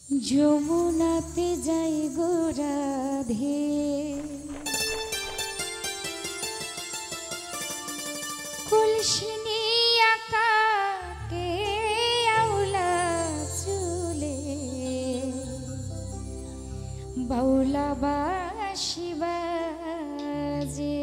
যমুনাতে যাই গো রাধে, কলসি নিয়ে আকাকে আউলা চুলে, বাউলা বাঁশি বাজে।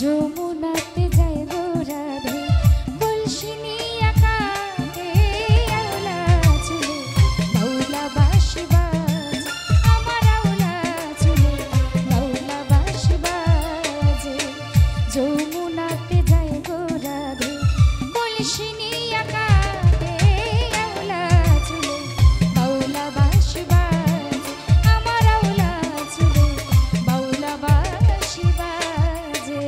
যমুনাতে যাই গো রাধে, কলসি নিয়ে আকাকে আউলা চুলে, বাউলা বাঁশি বাজে। আমার আউলা চুলে বাউলা বাঁশি বাজে। যমুনাতে যাই গো রাধে, কলসি নিয়ে আকাকে আউলা চুলে, বাউলা বাঁশি বাজে। আমার আউলা চুলে বাউলা বাঁশি বাজে।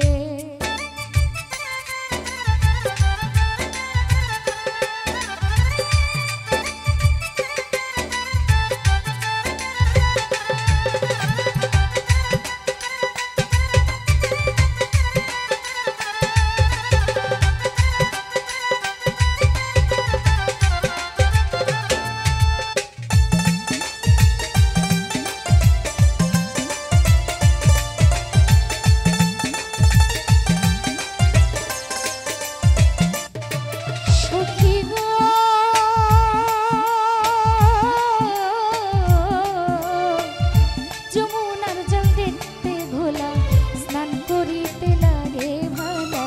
যমুনার জল দেখতে ঘোলা, স্নান করিতে লাগে ভালা,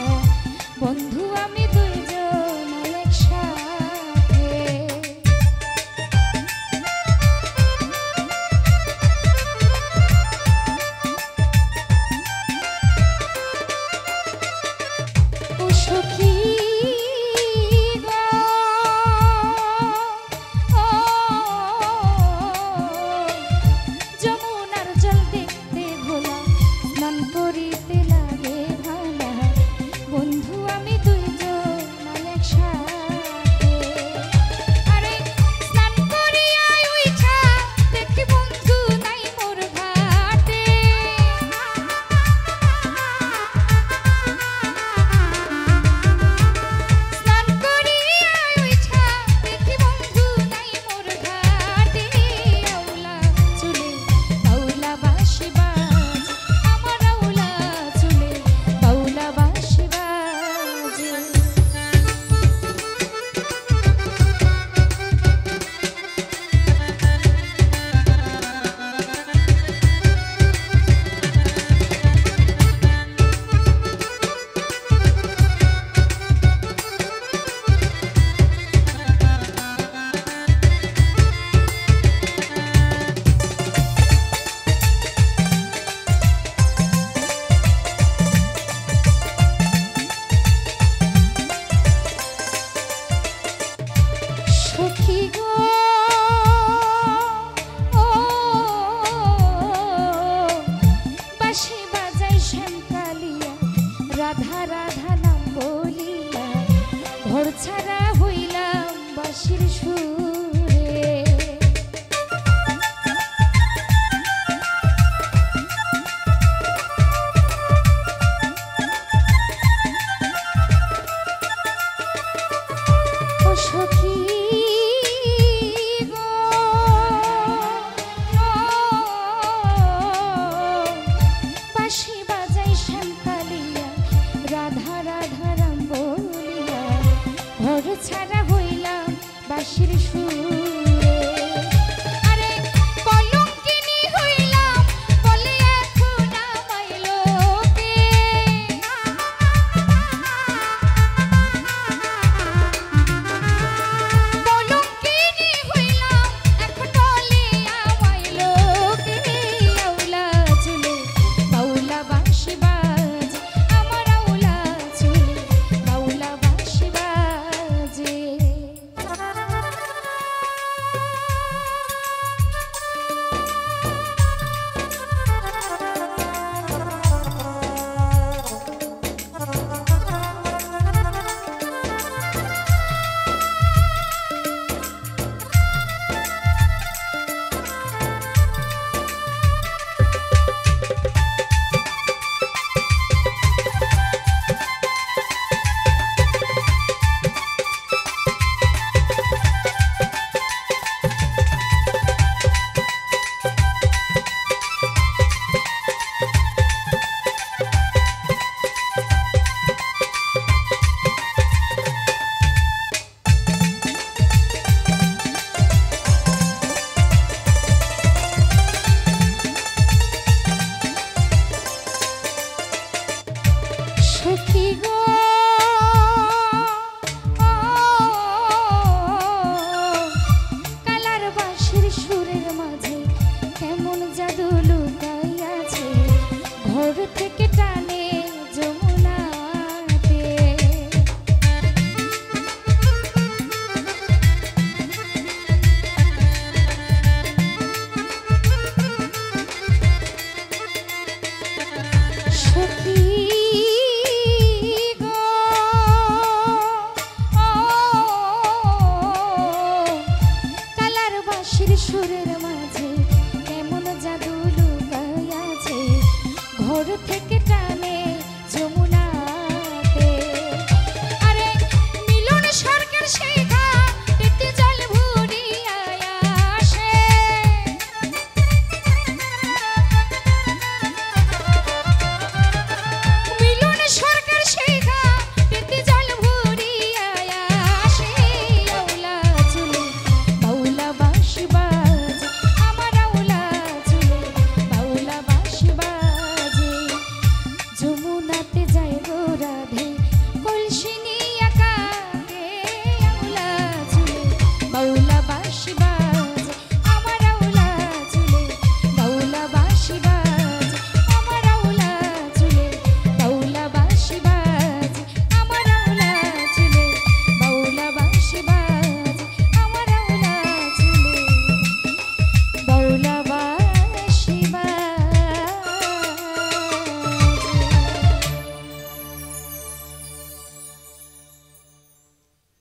বন্ধু আমি দুইজন একসাথে। ও সখী করিতে লাগে ভালা, বন্ধু আমি দুইজন একসাথে। আরে স্নান করিয়া উইঠা দেখি বন্ধু নাই মোর ঘাটে। স্নান করিয়া উইঠা দেখি বন্ধু নাই মোর ঘাটে। আউলা চুলে বাউলা বাঁশি বাজে, আমার আউলা চুলে বাউলা বাঁশি বাজে। সখী গো ও বাঁশি বাজাই শ্যামকালিয়া, রাধা রাধা নাম বলিয়া, ঘর ছাড়া হইলাম বাঁশির সুরে। ও সখী বাঁশি বাজাই শ্যামকালিয়া, রাধা রাধা রাম বলিয়া, ঘর ছাড়া হইলাম বাঁশির সুরে। আরে কলঙ্কিনী হইলাম বলে এখন আমায় লোকে। কলঙ্কিনী হইলাম এখন বলে আমায় লোকে। আউলা চুলে বাউলা বাঁশি বাজে, আমার আউলা চুলে দূর থেকে টানে যমুনাতে। সখী